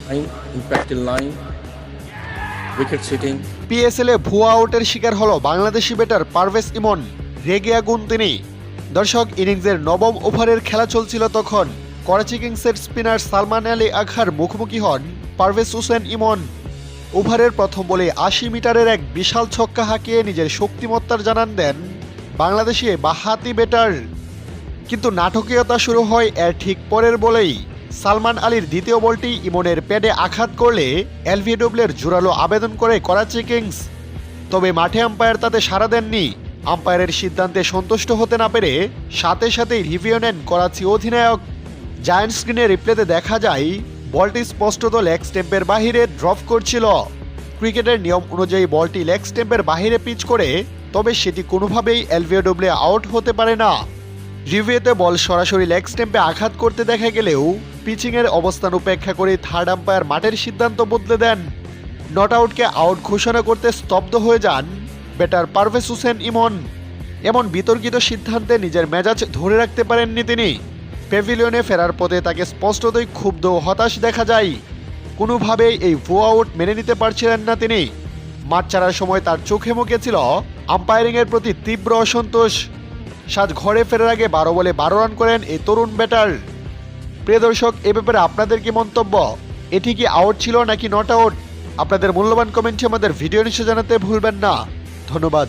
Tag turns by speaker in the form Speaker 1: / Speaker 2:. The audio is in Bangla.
Speaker 1: impacted line, wicket sitting.
Speaker 2: PSL এ ভুয়া আউটের শিকার হলো বাংলাদেশি ব্যাটার পারভেজ ইমন। রেগে আগুন তিনি। দর্শক, ইনিংসের নবম ওভারের খেলা চলছিল তখন করাচি কিংসের স্পিনার সালমান আলী আখার মুখোমুখি হন পারভেজ হোসেন ইমন। ওভারের প্রথম বলে ৮০ মিটারের এক বিশাল ছক্কা হাঁকিয়ে নিজের শক্তিমত্তার জানান দেন বাংলাদেশি বাঁহাতি ব্যাটার। কিন্তু নাটকীয়তা শুরু হয় এর ঠিক পরের বলেই। সালমান আলীর দ্বিতীয় বলটি ইমনের প্যাডে আঘাত করলে এলবিডব্লিউর জোরালো আবেদন করে করাচি কিংস। তবে মাঠে আম্পায়ার তাতে সাড়া দেননি। আম্পায়ারের সিদ্ধান্তে সন্তুষ্ট হতে না পেরে সাথে সাথেই রিভিউ নেন করাচি অধিনায়ক। জায়ান্ট স্ক্রিনে রিপ্লেতে দেখা যায় বলটি স্পষ্টত লেগ স্টেম্পের বাহিরে ড্রপ করছিল। ক্রিকেটের নিয়ম অনুযায়ী বলটি লেগ স্টেম্পের বাহিরে পিচ করে, তবে সেটি কোনোভাবেই এলবিডব্লিউ আউট হতে পারে না। রিভিউতে বল সরাসরি লেগ স্টেম্পে আঘাত করতে দেখা গেলেও পিচিংয়ের অবস্থান উপেক্ষা করে থার্ড আম্পায়ার মাঠের সিদ্ধান্ত বদলে দেন। নট আউটকে আউট ঘোষণা করতে স্তব্ধ হয়ে যান ব্যাটার পারভেজ হোসেন ইমন। এমন বিতর্কিত সিদ্ধান্তে নিজের মেজাজ ধরে রাখতে পারেননি তিনি। প্যাভিলিয়নে ফেরার পথে তাকে স্পষ্টতই ক্ষুব্ধ ও হতাশ দেখা যায়। কোনোভাবেই এই ভুয়া আউট মেনে নিতে পারছিলেন না তিনি। মাঠ ছাড়ার সময় তার চোখে মুখে ছিল আম্পায়ারিংয়ের প্রতি তীব্র অসন্তোষ। সাজ ঘরে ফেরার আগে ১২ বলে ১২ রান করেন এই তরুণ ব্যাটার। প্রিয় দর্শক, এ ব্যাপারে আপনাদের কি মন্তব্য? এটি কি আউট ছিল নাকি নট আউট? আপনাদের মূল্যবান কমেন্টে আমাদের ভিডিও নিচে জানাতে ভুলবেন না। ধন্যবাদ।